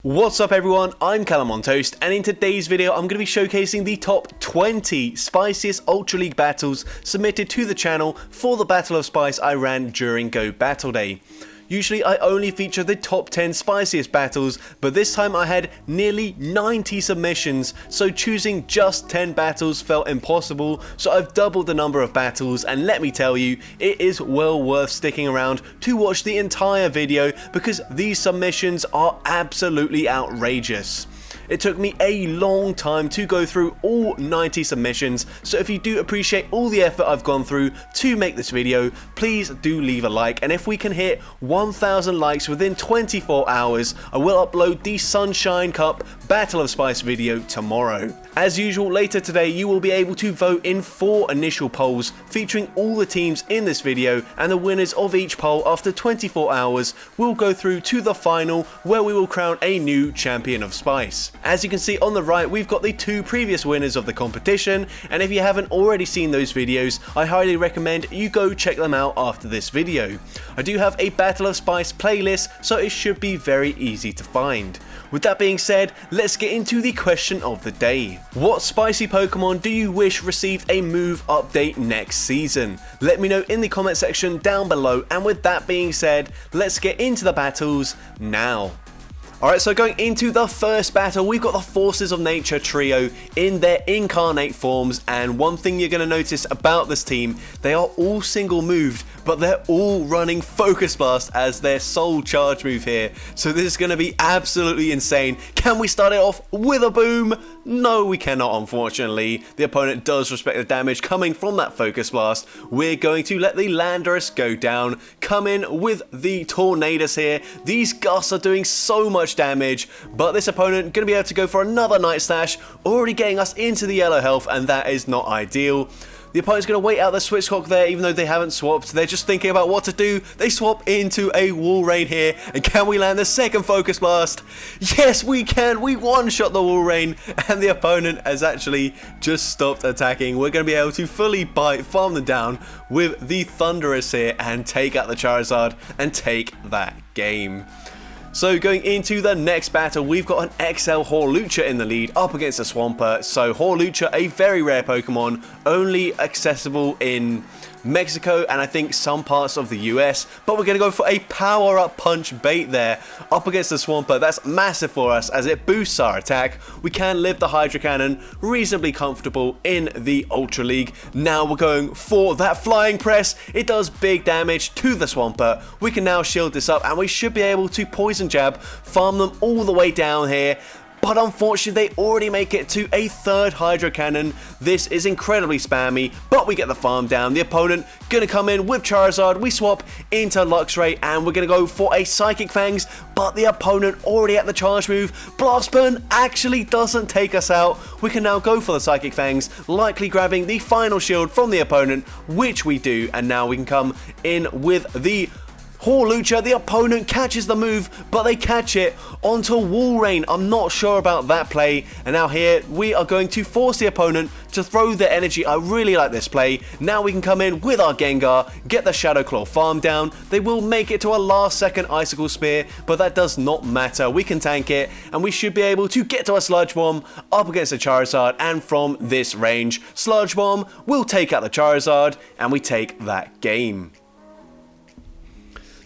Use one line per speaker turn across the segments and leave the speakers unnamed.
What's up everyone, I'm CallumOnToast, and in today's video I'm going to be showcasing the top 20 spiciest Ultra League battles submitted to the channel for the Battle of Spice I ran during Go Battle Day. Usually I only feature the top 10 spiciest battles, but this time I had nearly 90 submissions, so choosing just 10 battles felt impossible, so I've doubled the number of battles, and let me tell you, it is well worth sticking around to watch the entire video because these submissions are absolutely outrageous. It took me a long time to go through all 90 submissions, so if you do appreciate all the effort I've gone through to make this video, please do leave a like, and if we can hit 1,000 likes within 24 hours, I will upload the Sunshine Cup Battle of Spice video tomorrow. As usual, later today you will be able to vote in 4 initial polls featuring all the teams in this video, and the winners of each poll after 24 hours will go through to the final where we will crown a new champion of Spice. As you can see on the right, we've got the 2 previous winners of the competition, and if you haven't already seen those videos, I highly recommend you go check them out after this video. I do have a Battle of Spice playlist, so it should be very easy to find. With that being said, let's get into the question of the day. What spicy Pokemon do you wish received a move update next season? Let me know in the comment section down below, and with that being said, let's get into the battles now. Alright, so going into the first battle, we've got the Forces of Nature trio in their incarnate forms, and one thing you're going to notice about this team, they are all single moved, but they're all running Focus Blast as their sole charge move here, so this is going to be absolutely insane. Can we start it off with a boom? No, we cannot, unfortunately. The opponent does respect the damage coming from that Focus Blast. We're going to let the Landorus go down, come in with the Tornadus here. These Gusts are doing so much damage, but this opponent going to be able to go for another Night Slash, already getting us into the yellow health, and that is not ideal. The opponent's going to wait out the Switchcock there, even though they haven't swapped. They're just thinking about what to do. They swap into a Wall Rain here, and can we land the second Focus Blast? Yes, we can. We one-shot the Wall Rain, and the opponent has actually just stopped attacking. We're going to be able to fully farm them down with the Thunderous here, and take out the Charizard, and take that game. So going into the next battle, we've got an XL Hawlucha in the lead up against a Swampert. So Hawlucha, a very rare Pokemon, only accessible in Mexico and I think some parts of the US, but we're going to go for a power-up punch bait there up against the Swampert. That's massive for us as it boosts our attack. We can live the Hydro Cannon, reasonably comfortable in the Ultra League. Now we're going for that Flying Press. It does big damage to the Swampert. We can now shield this up and we should be able to Poison Jab, farm them all the way down here. But unfortunately, they already make it to a 3rd Hydro Cannon. This is incredibly spammy, but we get the farm down. The opponent going to come in with Charizard. We swap into Luxray, and we're going to go for a Psychic Fangs, but the opponent already at the charge move. Blast Burn actually doesn't take us out. We can now go for the Psychic Fangs, likely grabbing the final shield from the opponent, which we do, and now we can come in with the Hawlucha. The opponent catches the move, but they catch it onto Wall Rain. I'm not sure about that play, and now here we are going to force the opponent to throw their energy. I really like this play. Now we can come in with our Gengar, get the Shadow Claw farm down. They will make it to a last second Icicle Spear, but that does not matter. We can tank it, and we should be able to get to a Sludge Bomb up against the Charizard, and from this range, Sludge Bomb will take out the Charizard, and we take that game.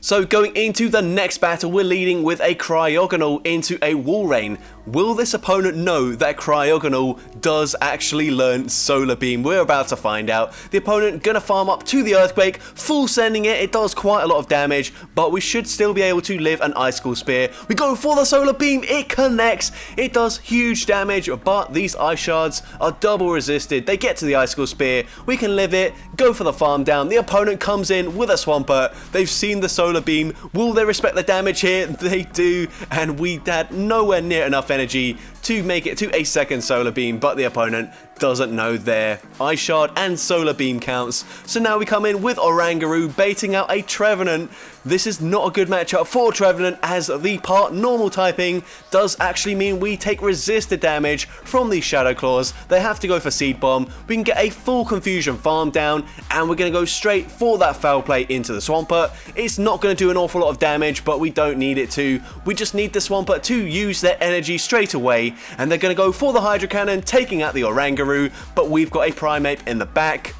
So going into the next battle, we're leading with a Cryogonal into a Wall Rain. Will this opponent know that Cryogonal does actually learn Solar Beam? We're about to find out. The opponent gonna farm up to the Earthquake, full sending it. It does quite a lot of damage, but we should still be able to live an Icicle Spear. We go for the Solar Beam. It connects. It does huge damage, but these Ice Shards are double resisted. They get to the Icicle Spear. We can live it, go for the farm down. The opponent comes in with a Swampert. They've seen the Solar Beam. Will they respect the damage here? They do, and we had nowhere near enough energy to make it to a second Solar Beam, but the opponent doesn't know their Ice Shard and Solar Beam counts. So now we come in with Oranguru baiting out a Trevenant. This is not a good matchup for Trevenant, as the part normal typing does actually mean we take resisted damage from these Shadow Claws. They have to go for Seed Bomb. We can get a full Confusion farm down, and we're going to go straight for that Foul Play into the Swampert. It's not going to do an awful lot of damage, but we don't need it to. We just need the Swampert to use their energy straight away, and they're going to go for the Hydro Cannon, taking out the Oranguru, but we've got a Primeape in the back.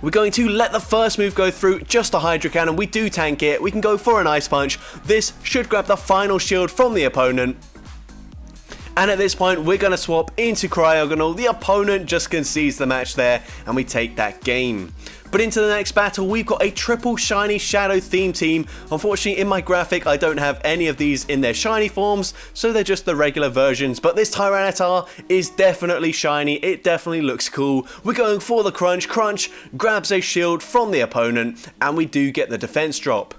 We're going to let the first move go through, just a Hydro Cannon. We do tank it. We can go for an Ice Punch. This should grab the final shield from the opponent. And at this point, we're going to swap into Cryogonal. The opponent just concedes the match there, and we take that game. But into the next battle, we've got a triple shiny shadow theme team. Unfortunately, in my graphic, I don't have any of these in their shiny forms, so they're just the regular versions. But this Tyranitar is definitely shiny. It definitely looks cool. We're going for the Crunch. Crunch grabs a shield from the opponent, and we do get the defense drop.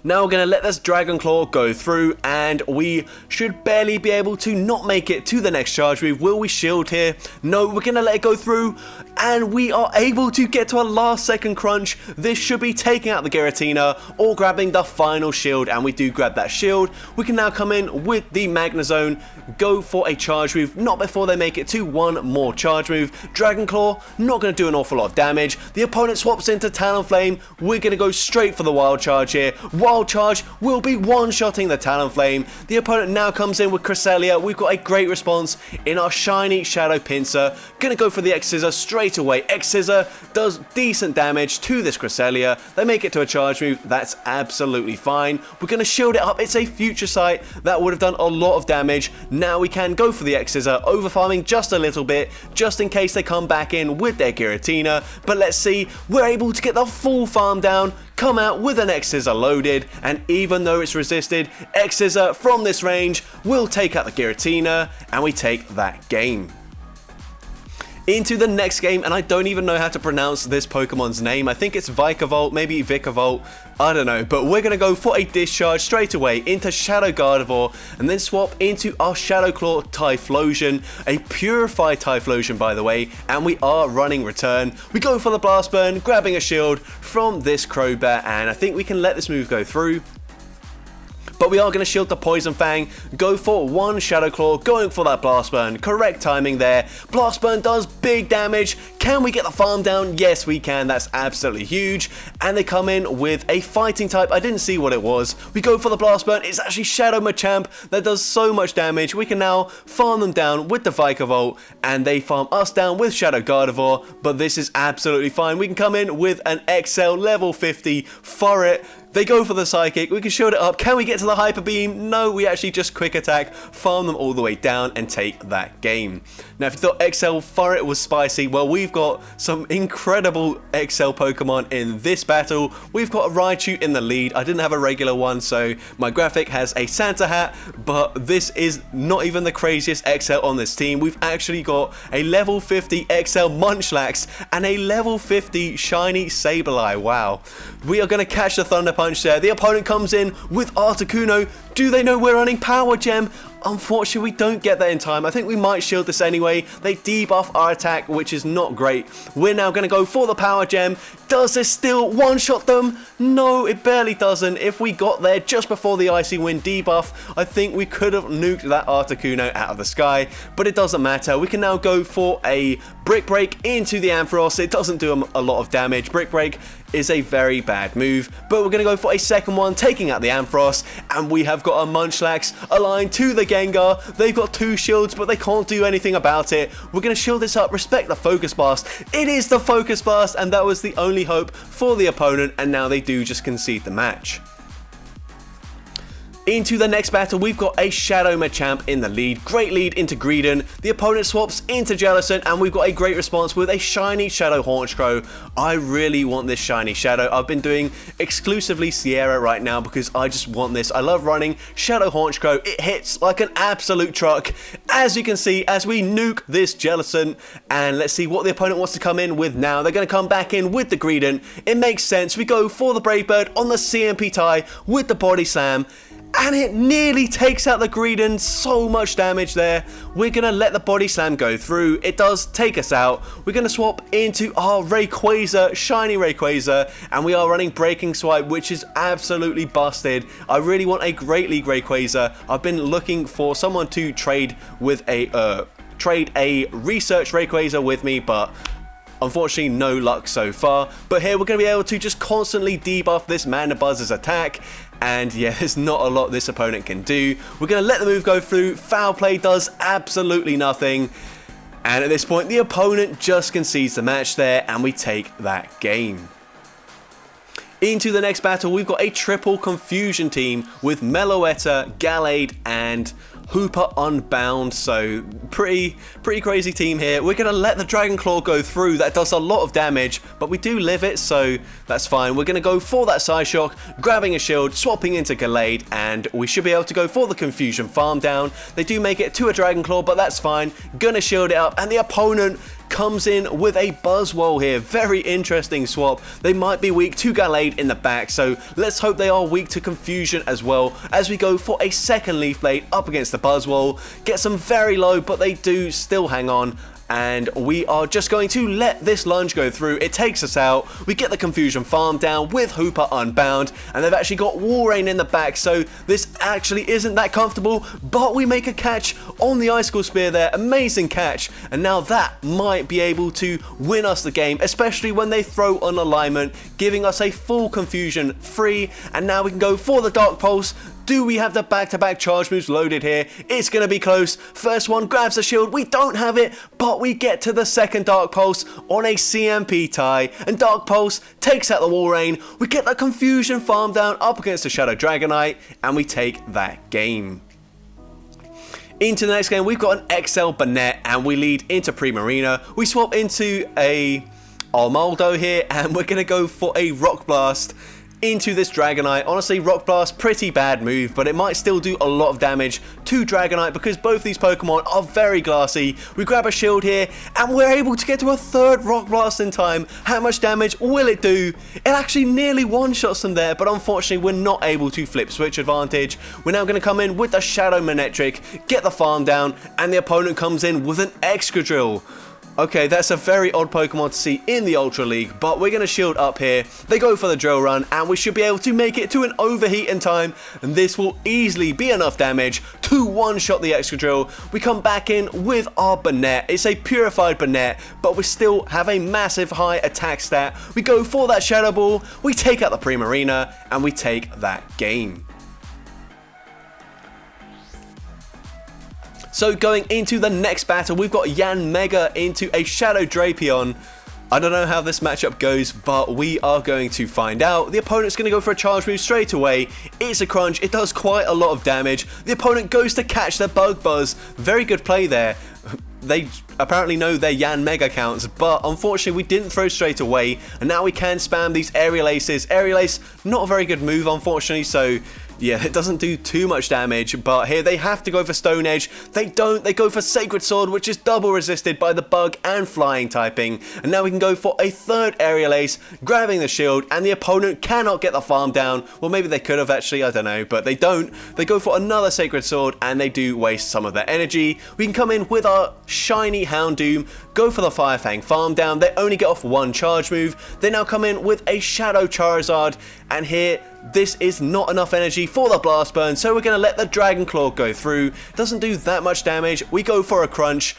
Now we're going to let this Dragon Claw go through, and we should barely be able to not make it to the next charge move. Will we shield here? No, we're going to let it go through, and we are able to get to a last second crunch. This should be taking out the Giratina or grabbing the final shield, and we do grab that shield. We can now come in with the Magnezone, go for a charge move, not before they make it to one more charge move. Dragon Claw, not going to do an awful lot of damage. The opponent swaps into Talonflame. We're going to go straight for the Wild Charge here. Wild Charge will be one-shotting the Talonflame. The opponent now comes in with Cresselia. We've got a great response in our shiny Shadow Pinsir. Gonna go for the X-Scissor straight away. X-Scissor does decent damage to this Cresselia. They make it to a charge move. That's absolutely fine. We're gonna shield it up. It's a Future Sight. That would have done a lot of damage. Now we can go for the X-Scissor, over-farming just a little bit, just in case they come back in with their Giratina. But let's see, we're able to get the full farm down, come out with an X-Scissor loaded, and even though it's resisted, X-Scissor from this range will take out the Giratina, and we take that game. Into the next game, and I don't even know how to pronounce this Pokemon's name. I think it's Vikavolt, maybe Vikavolt, I don't know, but we're going to go for a Discharge straight away into Shadow Gardevoir, and then swap into our Shadow Claw Typhlosion, a Purified Typhlosion by the way, and we are running Return. We go for the Blast Burn, grabbing a shield from this Crobat, and I think we can let this move go through. But we are going to shield the Poison Fang, go for one Shadow Claw, going for that Blast Burn. Correct timing there. Blast Burn does big damage. Can we get the farm down? Yes, we can. That's absolutely huge. And they come in with a fighting type. I didn't see what it was. We go for the Blast Burn. It's actually Shadow Machamp that does so much damage. We can now farm them down with the Vikavolt, and they farm us down with Shadow Gardevoir. But this is absolutely fine. We can come in with an XL level 50 for it. They go for the Psychic, we can shield it up. Can we get to the Hyper Beam? No, we actually just Quick Attack, farm them all the way down, and take that game. Now, if you thought XL for it was spicy, well, we've got some incredible XL Pokemon in this battle. We've got a Raichu in the lead. I didn't have a regular one, so my graphic has a Santa hat, but this is not even the craziest XL on this team. We've actually got a level 50 XL Munchlax and a level 50 shiny Sableye. Wow. We are going to catch the Thunder Punch there. The opponent comes in with Articuno. Do they know we're running Power Gem? Unfortunately, we don't get that in time. I think we might shield this anyway. They debuff our attack, which is not great. We're now going to go for the Power Gem. Does this still one-shot them? No, it barely doesn't. If we got there just before the Icy Wind debuff, I think we could have nuked that Articuno out of the sky, but it doesn't matter. We can now go for a Brick Break into the Ampharos. It doesn't do a lot of damage. Brick Break is a very bad move, but we're going to go for a second one, taking out the Ampharos, and we have got a Munchlax aligned to the Gengar. They've got two shields, but they can't do anything about it. We're going to shield this up, respect the Focus Blast. It is the Focus Blast, and that was the only hope for the opponent, and now they do just concede the match. Into the next battle, we've got a Shadow Machamp in the lead. Great lead into Greedent. The opponent swaps into Jellicent, and we've got a great response with a shiny Shadow Honchkrow. I really want this shiny Shadow. I've been doing exclusively Sierra right now because I just want this. I love running Shadow Honchkrow. It hits like an absolute truck. As you can see, as we nuke this Jellicent, and let's see what the opponent wants to come in with now. They're going to come back in with the Greedent. It makes sense. We go for the Brave Bird on the CMP tie with the Body Slam. and it nearly takes out the Greedon. So much damage there. We're going to let the body slam go through. It does take us out. We're going to swap into our Rayquaza, shiny Rayquaza, and we are running Breaking Swipe, which is absolutely busted. I really want a Great League Rayquaza. I've been looking for someone to trade with a research Rayquaza with me, but unfortunately no luck so far. But here we're going to be able to just constantly debuff this Mandabuzz's attack, and yeah, there's not a lot this opponent can do. We're going to let the move go through. Foul play does absolutely nothing, and at this point the opponent just concedes the match there, and we take that game. Into the next battle, we've got a triple confusion team with Meloetta, Gallade, and Hooper Unbound. So pretty crazy team here. We're going to let the Dragon Claw go through. That does a lot of damage, but we do live it, so that's fine. We're going to go for that Side Shock, grabbing a shield, swapping into Gallade, and we should be able to go for the Confusion Farm Down. They do make it to a Dragon Claw, but that's fine. Gonna shield it up, and the opponent comes in with a Buzzwole here. Very interesting swap. They might be weak to Gallade in the back, so let's hope they are weak to Confusion as well, as we go for a second Leaf Blade up against the Buzzwole. Get some very low, but they do still hang on, and we are just going to let this lunge go through. It takes us out. We get the Confusion Farm Down with Hooper Unbound, and they've actually got Walrein in the back, so this actually isn't that comfortable, but we make a catch on the Icicle Spear there. Amazing catch, and now that might be able to win us the game, especially when they throw on alignment, giving us a full Confusion free, and now we can go for the Dark Pulse. Do we have the back-to-back charge moves loaded here? It's going to be close. First one grabs the shield. We don't have it, but we get to the second Dark Pulse on a CMP tie, and Dark Pulse takes out the Walrein. We get the Confusion Farm Down up against the Shadow Dragonite, and we take that game. Into the next game, we've got an XL Banette, and we lead into Primarina. We swap into a Armaldo here, and we're going to go for a Rock Blast into this Dragonite. Honestly, Rock Blast, pretty bad move, but it might still do a lot of damage to Dragonite because both these Pokemon are very glassy. We grab a shield here, and we're able to get to a third Rock Blast in time. How much damage will it do? It actually nearly one-shots them there, but unfortunately we're not able to flip switch advantage. We're now going to come in with the Shadow Manectric, get the farm down, and the opponent comes in with an Excadrill. Okay, that's a very odd Pokemon to see in the Ultra League, but we're going to shield up here. They go for the Drill Run, and we should be able to make it to an Overheat in time, and this will easily be enough damage to one-shot the Excadrill. We come back in with our Banette. It's a purified Banette, but we still have a massive high attack stat. We go for that Shadow Ball, we take out the Primarina, and we take that game. So going into the next battle, we've got Yanmega into a Shadow Drapion. I don't know how this matchup goes, but we are going to find out. The opponent's going to go for a charge move straight away. It's a crunch. It does quite a lot of damage. The opponent goes to catch their Bug Buzz. Very good play there. They apparently know their Yanmega counts, but unfortunately we didn't throw straight away, and now we can spam these Aerial Aces. Aerial Ace, not a very good move, unfortunately, so yeah, it doesn't do too much damage, but here they have to go for Stone Edge. They don't. They go for Sacred Sword, which is double resisted by the Bug and Flying typing. And now we can go for a third Aerial Ace, grabbing the shield, and the opponent cannot get the farm down. Well, maybe they could have actually, I don't know, but they don't. They go for another Sacred Sword, and they do waste some of their energy. We can come in with our shiny Houndoom, go for the Fire Fang farm down. They only get off one charge move. They now come in with a Shadow Charizard, and here this is not enough energy for the Blast Burn, so we're going to let the Dragon Claw go through. Doesn't do that much damage. We go for a Crunch.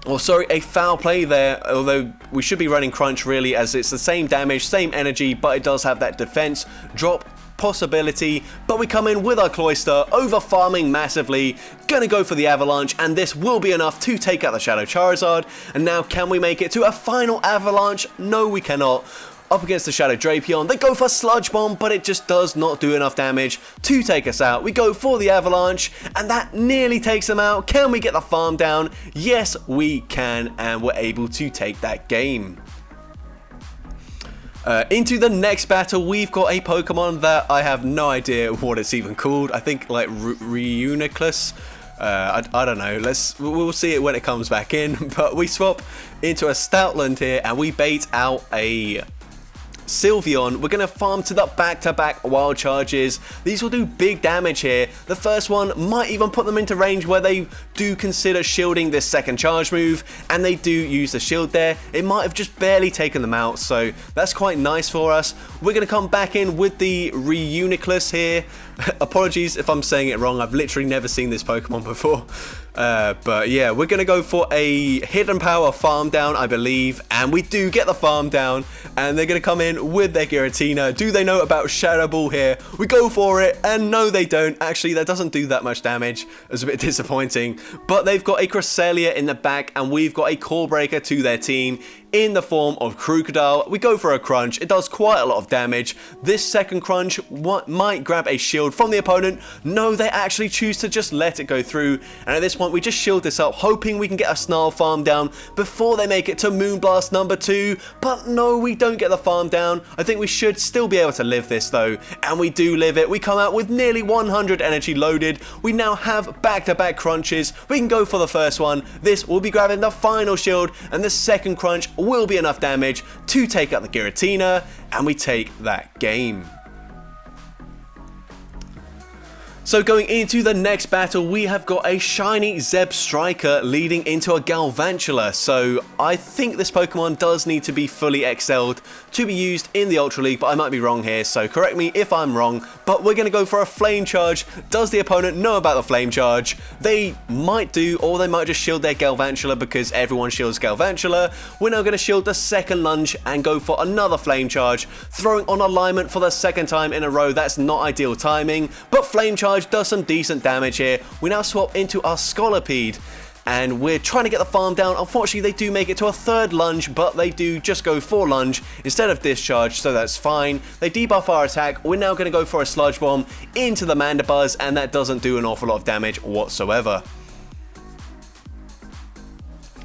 Or sorry, a Foul Play there, although we should be running Crunch really, as it's the same damage, same energy, but it does have that defense drop possibility. But we come in with our Cloyster, over farming massively, gonna go for the Avalanche, and this will be enough to take out the Shadow Charizard. And now can we make it to a final Avalanche? No, we cannot. Up against the Shadow Drapion, they go for Sludge Bomb, but it just does not do enough damage to take us out. We go for the Avalanche, and that nearly takes them out. Can we get the farm down? Yes, we can, and we're able to take that game. Into the next battle, we've got a Pokemon that I have no idea what it's even called. I think like Reuniclus. I don't know. We'll see it when it comes back in. But we swap into a Stoutland here, and we bait out a Sylveon, we're going to farm to the back-to-back wild charges. These will do big damage here. The first one might even put them into range where they do consider shielding this second charge move, and they do use the shield there. It might have just barely taken them out, so that's quite nice for us. We're going to come back in with the Reuniclus here. Apologies if I'm saying it wrong, I've literally never seen this Pokemon before. But yeah, we're going to go for a Hidden Power farm down, I believe, and we do get the farm down, and they're going to come in with their Giratina. Do they know about Shadow Ball here? We go for it, and no they don't. Actually, that doesn't do that much damage. It's a bit disappointing, but they've got a Cresselia in the back, and we've got a Core Breaker to their team in the form of Crocodile. We go for a Crunch. It does quite a lot of damage. This second Crunch might grab a shield from the opponent. No, they actually choose to just let it go through, and at this point we just shield this up, hoping we can get a Snarl farm down before they make it to Moonblast number 2, but no, we don't get the farm down. I think we should still be able to live this though, and we do live it. We come out with nearly 100 energy loaded. We now have back-to-back crunches. We can go for the first one. This will be grabbing the final shield, and the second crunch will be enough damage to take out the Giratina, and we take that game. So going into the next battle, we have got a shiny Zebstrika leading into a Galvantula. So I think this Pokemon does need to be fully excelled to be used in the Ultra League, but I might be wrong here, so correct me if I'm wrong. But we're going to go for a Flame Charge. Does the opponent know about the Flame Charge? They might do, or they might just shield their Galvantula because everyone shields Galvantula. We're now going to shield the second lunge and go for another Flame Charge, throwing on alignment for the second time in a row. That's not ideal timing, but Flame Charge does some decent damage here. We now swap into our Scolipede, and we're trying to get the farm down. Unfortunately, they do make it to a third lunge, but they do just go for lunge instead of discharge, so that's fine. They debuff our attack. We're now going to go for a Sludge Bomb into the Mandibuzz, and that doesn't do an awful lot of damage whatsoever.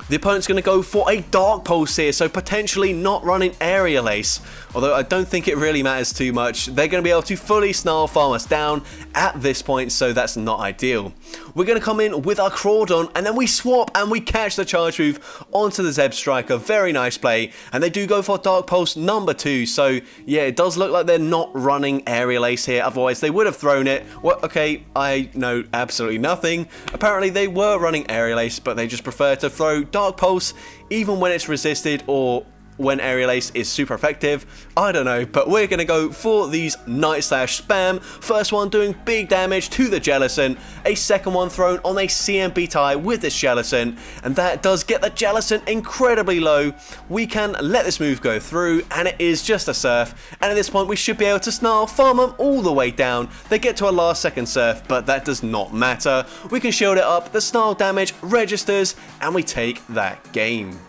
The opponent's going to go for a Dark Pulse here, so potentially not running Aerial Ace. Although I don't think it really matters too much. They're going to be able to fully Snarl farm us down at this point, so that's not ideal. We're going to come in with our Crawdon, and then we swap and we catch the charge move onto the Zebstrika. Very nice play. And they do go for Dark Pulse number 2. So yeah, it does look like they're not running Aerial Ace here. Otherwise, they would have thrown it. Well, okay, I know absolutely nothing. Apparently, they were running Aerial Ace, but they just prefer to throw Dark Pulse even when it's resisted or when Aerial Ace is super effective. I don't know, but we're going to go for these Night Slash spam. First one doing big damage to the Jellicent, a second one thrown on a CMB tie with this Jellicent, and that does get the Jellicent incredibly low. We can let this move go through, and it is just a Surf, and at this point we should be able to Snarl farm them all the way down. They get to a last second Surf, but that does not matter. We can shield it up, the Snarl damage registers, and we take that game.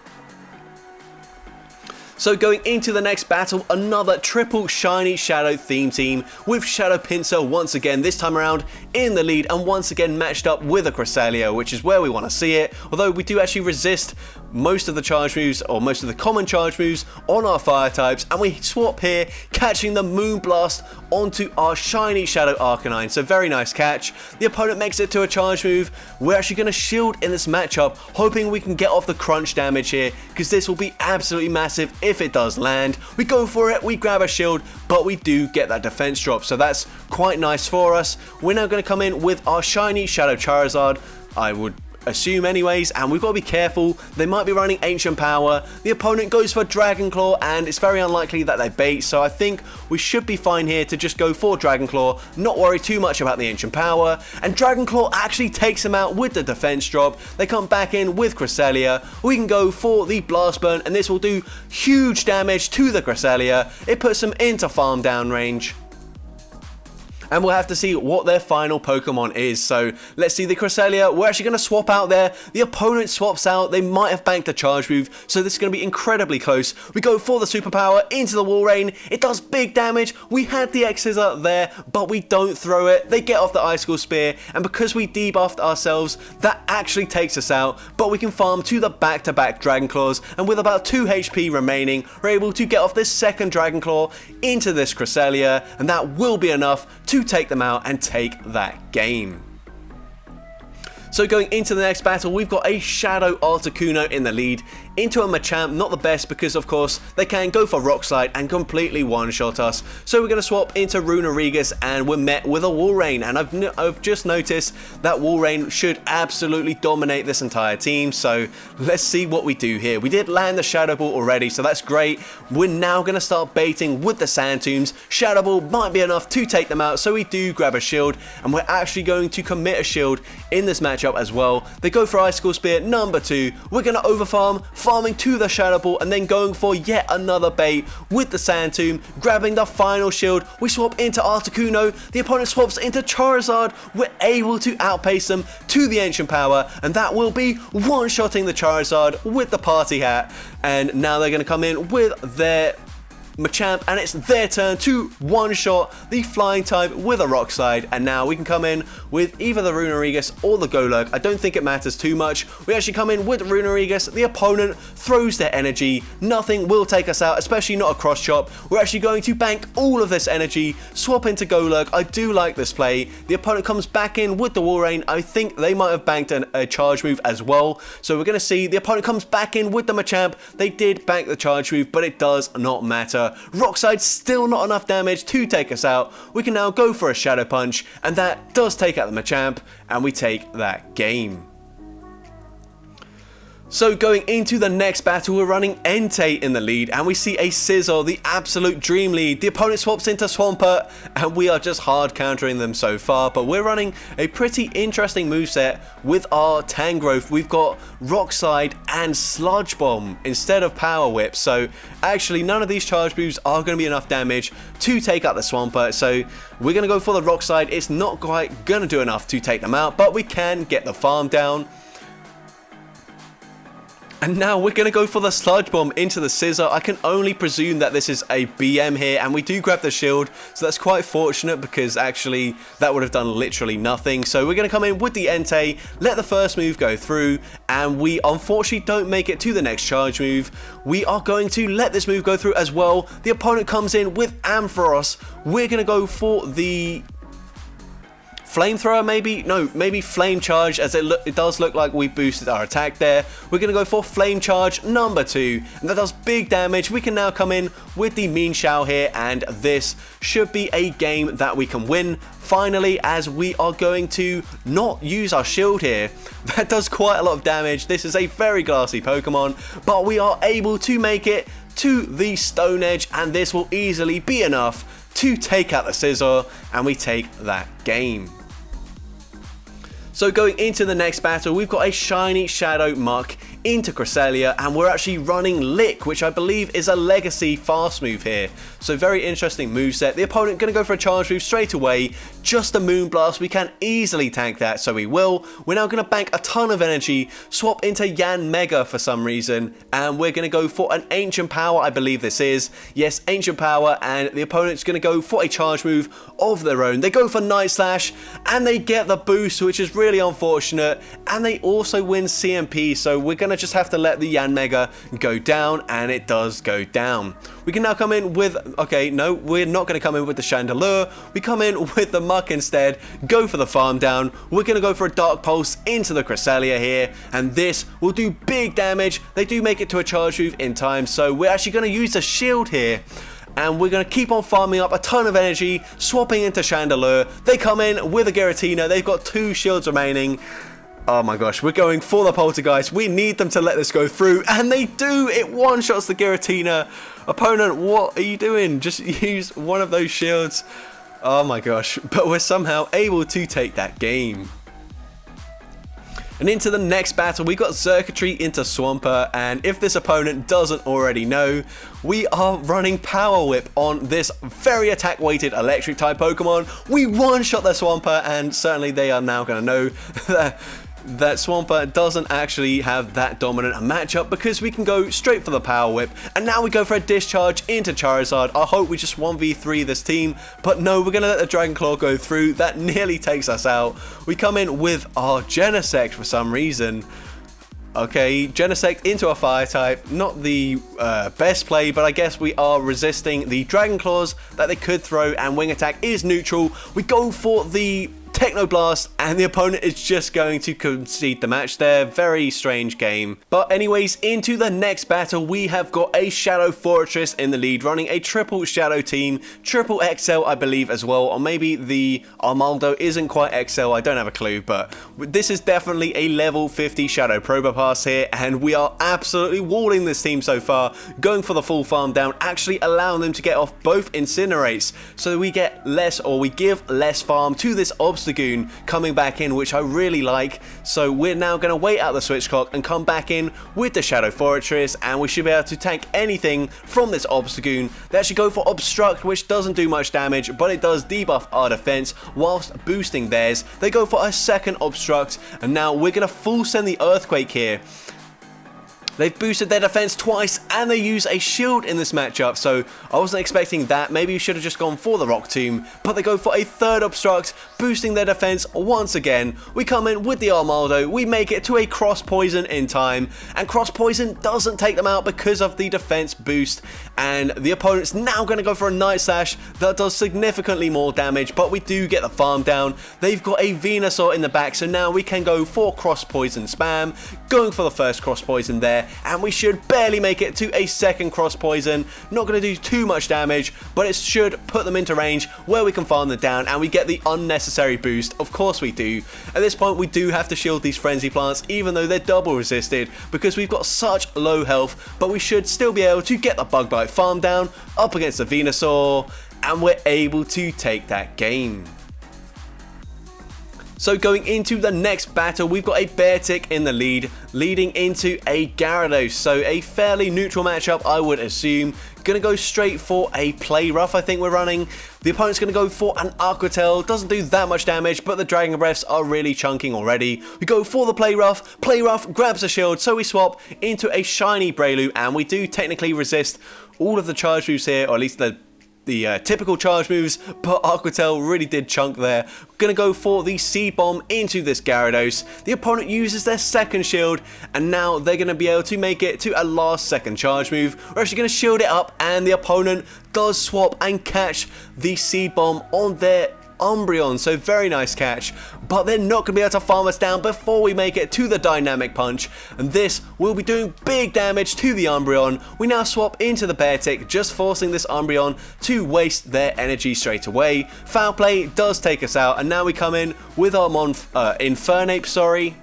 So going into the next battle, another triple shiny Shadow theme team with Shadow Pinsir once again, this time around in the lead, and once again matched up with a Cresselia, which is where we want to see it. Although we do actually resist most of the charge moves, or most of the common charge moves on our fire types, and we swap here, catching the Moonblast onto our shiny Shadow Arcanine. So very nice catch. The opponent makes it to a charge move. We're actually going to shield in this matchup, hoping we can get off the crunch damage here, because this will be absolutely massive if it does land. We go for it, we grab a shield, but we do get that defense drop, so that's quite nice for us. We're now going to come in with our shiny Shadow Charizard, I would assume anyways, and we've got to be careful. They might be running Ancient Power. The opponent goes for Dragon Claw, and it's very unlikely that they bait, so I think we should be fine here to just go for Dragon Claw, not worry too much about the Ancient Power, and Dragon Claw actually takes them out with the defense drop. They come back in with Cresselia. We can go for the Blast Burn, and this will do huge damage to the Cresselia. It puts them into farm down range, and we'll have to see what their final Pokemon is. So let's see the Cresselia. We're actually going to swap out there. The opponent swaps out. They might have banked a charge move, so this is going to be incredibly close. We go for the Superpower into the Wall Rain. It does big damage. We had the X-Scissor there, but we don't throw it. They get off the Icicle Spear, and because we debuffed ourselves, that actually takes us out, but we can farm to the back-to-back Dragon Claws, and with about 2 HP remaining, we're able to get off this second Dragon Claw into this Cresselia, and that will be enough to take them out and take that game. So going into the next battle, we've got a Shadow Articuno in the lead, into a Machamp, not the best because of course they can go for Rock Slide and completely one-shot us. So we're going to swap into Runerigus and we're met with a Walrein, and I've just noticed that Walrein should absolutely dominate this entire team, so let's see what we do here. We did land the Shadow Ball already, so that's great. We're now going to start baiting with the Sand Tombs. Shadow Ball might be enough to take them out, so we do grab a shield, and we're actually going to commit a shield in this matchup as well. They go for Icicle Spear number 2. We're going to overfarm, farming to the Shadow Ball, and then going for yet another bait with the Sand Tomb, grabbing the final shield. We swap into Articuno, the opponent swaps into Charizard. We're able to outpace them to the Ancient Power, and that will be one-shotting the Charizard with the Party Hat. And now they're going to come in with their Machamp, and it's their turn to one-shot the Flying type with a Rock Slide, and now we can come in with either the Runerigus or the Golurk. I don't think it matters too much. We actually come in with Runerigus, the opponent throws their energy, nothing will take us out, especially not a Cross Chop. We're actually going to bank all of this energy, swap into Golurk. I do like this play. The opponent comes back in with the Walrein. I think they might have banked a charge move as well, so we're going to see the opponent comes back in with the Machamp. They did bank the charge move, but it does not matter. Rock Slide still not enough damage to take us out. We can now go for a Shadow Punch, and that does take out the Machamp, and we take that game. So going into the next battle, we're running Entei in the lead, and we see a Scizor, the absolute dream lead. The opponent swaps into Swampert, and we are just hard countering them so far, but we're running a pretty interesting moveset with our Tangrowth. We've got Rock Slide and Sludge Bomb instead of Power Whip, so actually none of these charge moves are going to be enough damage to take out the Swampert, so we're going to go for the Rock Slide. It's not quite going to do enough to take them out, but we can get the farm down. And now we're going to go for the Sludge Bomb into the Scizor. I can only presume that this is a BM here, and we do grab the shield, so that's quite fortunate because actually that would have done literally nothing. So we're going to come in with the Entei, let the first move go through, and we unfortunately don't make it to the next charge move. We are going to let this move go through as well. The opponent comes in with Ampharos. We're going to go for the Flamethrower maybe? No, maybe Flame Charge, as it does look like we boosted our attack there. We're going to go for Flame Charge number 2, and that does big damage. We can now come in with the Mean Shao here, and this should be a game that we can win finally, as we are going to not use our shield here. That does quite a lot of damage. This is a very glassy Pokemon, but we are able to make it to the Stone Edge, and this will easily be enough to take out the Scizor, and we take that game. So going into the next battle, we've got a shiny Shadow Muck into Cresselia, and we're actually running Lick, which I believe is a legacy fast move here. So very interesting moveset. The opponent going to go for a charge move straight away, just a Moonblast. We can easily tank that, so we will. We're now going to bank a ton of energy, swap into Yanmega for some reason, and we're going to go for an Ancient Power, I believe this is. Yes, Ancient Power, and the opponent's going to go for a charge move of their own. They go for Night Slash, and they get the boost, which is really unfortunate, and they also win CMP, so we're going to just have to let the Yanmega go down, and it does go down. We can now come in with, okay, no, we're not going to come in with the Chandelure. We come in with the Muck instead, go for the farm down. We're going to go for a Dark Pulse into the Cresselia here, and this will do big damage. They do make it to a charge move in time, so we're actually going to use a shield here. And we're going to keep on farming up a ton of energy, swapping into Chandelure. They come in with a Giratina. They've got 2 shields remaining. Oh my gosh, we're going for the Poltergeist. We need them to let this go through, and they do. It one-shots the Giratina. Opponent, what are you doing? Just use one of those shields. Oh my gosh, but we're somehow able to take that game. And into the next battle, we got Circuitry into Swampert, and if this opponent doesn't already know, we are running Power Whip on this very attack-weighted electric type Pokemon. We one-shot their Swampert, and certainly they are now going to know that Swampert doesn't actually have that dominant a matchup, because we can go straight for the Power Whip, and now we go for a Discharge into Charizard. I hope we just 1v3 this team, but no, we're going to let the Dragon Claw go through. That nearly takes us out. We come in with our Genesect for some reason. Okay, Genesect into a Fire type, not the best play, but I guess we are resisting the Dragon Claws that they could throw, and Wing Attack is neutral. We go for the Technoblast, and the opponent is just going to concede the match there. Very strange game. But anyways, into the next battle, we have got a Shadow Fortress in the lead, running a triple Shadow team, triple XL I believe as well, or maybe the Armaldo isn't quite XL, I don't have a clue, but this is definitely a level 50 Shadow Probopass here, and we are absolutely walling this team so far, going for the full farm down, actually allowing them to get off both Incinerates, so we get less, or we give less farm to this Obstagoon coming back in, which I really like. So we're now going to wait out the switch clock and come back in with the Shadow Fortress, and we should be able to tank anything from this Obstagoon. They actually go for Obstruct, which doesn't do much damage, but it does debuff our defense whilst boosting theirs. They go for a second Obstruct, and now we're going to full send the Earthquake here. They've boosted their defense twice, and they use a shield in this matchup, so I wasn't expecting that. Maybe you should have just gone for the Rock Tomb, but they go for a third Obstruct, boosting their defense once again. We come in with the Armaldo, we make it to a Cross Poison in time, and Cross Poison doesn't take them out because of the defense boost, and the opponent's now going to go for a Night Slash that does significantly more damage, but we do get the farm down. They've got a Venusaur in the back, so now we can go for Cross Poison spam, going for the first Cross Poison there, and we should barely make it to a second Cross Poison. Not going to do too much damage, but it should put them into range where we can farm them down, and we get the unnecessary boost. Of course we do. At this point, we do have to shield these Frenzy Plants, even though they're double resisted, because we've got such low health, but we should still be able to get the Bug Bite farm down up against the Venusaur, and we're able to take that game. So going into the next battle, we've got a Beartic in the lead, leading into a Gyarados. So a fairly neutral matchup, I would assume. Going to go straight for a Play Rough, I think we're running. The opponent's going to go for an Aqua Tail. Doesn't do that much damage, but the Dragon Breaths are really chunking already. We go for the Play Rough. Play Rough grabs a shield, so we swap into a shiny Breloom, and we do technically resist all of the charge moves here, or at least the typical charge moves, but Aqua Tail really did chunk there. Gonna go for the Seed Bomb into this Gyarados. The opponent uses their second shield, and now they're gonna be able to make it to a last second charge move. We're actually gonna shield it up, and the opponent does swap and catch the Seed Bomb on their Umbreon, so very nice catch, but they're not going to be able to farm us down before we make it to the Dynamic Punch, and this will be doing big damage to the Umbreon. We now swap into the Beartic, just forcing this Umbreon to waste their energy straight away. Foul Play does take us out, and now we come in with our Infernape, sorry.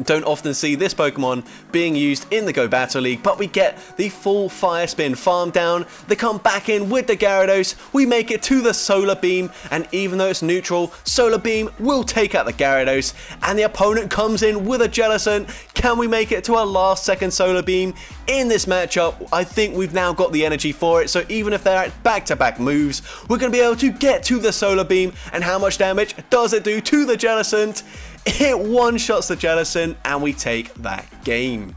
Don't often see this Pokemon being used in the Go Battle League, but we get the full Fire Spin farm down. They come back in with the Gyarados. We make it to the Solar Beam, and even though it's neutral, Solar Beam will take out the Gyarados, and the opponent comes in with a Jellicent. Can we make it to our last second Solar Beam in this matchup? I think we've now got the energy for it, so even if they're at back-to-back moves, we're going to be able to get to the Solar Beam, and how much damage does it do to the Jellicent? It one-shots the Jellicent, and we take that game.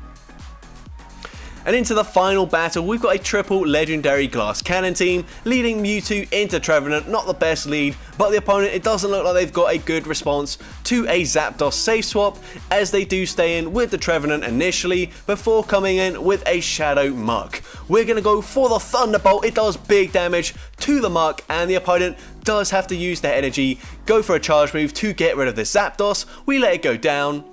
And into the final battle, we've got a triple legendary Glass Cannon team, leading Mewtwo into Trevenant. Not the best lead, but the opponent, it doesn't look like they've got a good response to a Zapdos safe swap, as they do stay in with the Trevenant initially, before coming in with a Shadow Muck. We're going to go for the Thunderbolt. It does big damage to the Muck, and the opponent does have to use their energy, go for a charge move to get rid of this Zapdos. We let it go down,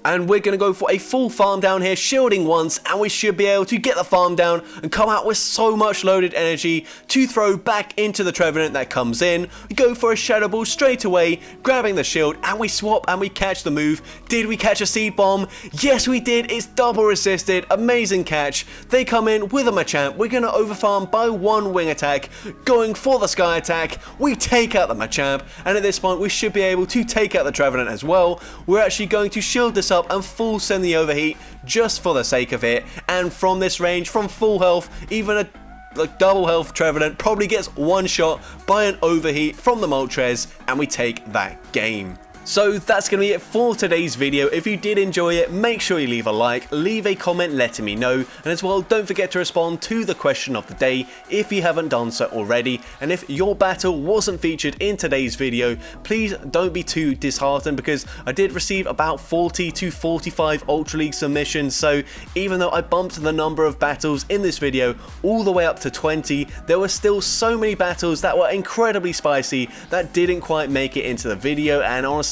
and we're going to go for a full farm down here, shielding once, and we should be able to get the farm down and come out with so much loaded energy to throw back into the Trevenant that comes in. We go for a Shadow Ball straight away, grabbing the shield, and we swap and we catch the move. Did we catch a Seed Bomb? Yes, we did. It's double resisted. Amazing catch. They come in with a Machamp. We're going to overfarm by one Wing Attack, going for the Sky Attack. We take out the Machamp, and at this point we should be able to take out the Trevenant as well. We're actually going to shield this up and full send the Overheat just for the sake of it, and from this range, from full health, even a double health Trevenant probably gets one shot by an Overheat from the Moltres, and we take that game. So that's going to be it for today's video. If you did enjoy it, make sure you leave a like, leave a comment letting me know, and as well don't forget to respond to the question of the day if you haven't done so already. And if your battle wasn't featured in today's video, please don't be too disheartened, because I did receive about 40 to 45 Ultra League submissions, so even though I bumped the number of battles in this video all the way up to 20, there were still so many battles that were incredibly spicy that didn't quite make it into the video. And honestly,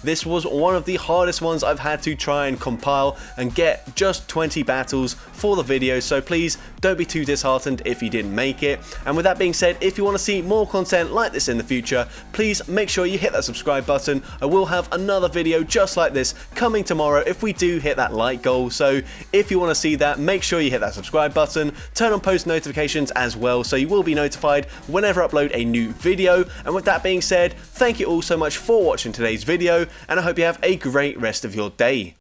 this was one of the hardest ones I've had to try and compile and get just 20 battles for the video, so please don't be too disheartened if you didn't make it. And with that being said, if you want to see more content like this in the future, please make sure you hit that subscribe button. I will have another video just like this coming tomorrow if we do hit that like goal, so if you want to see that, make sure you hit that subscribe button, turn on post notifications as well, so you will be notified whenever I upload a new video. And with that being said, thank you all so much for watching today's video, and I hope you have a great rest of your day.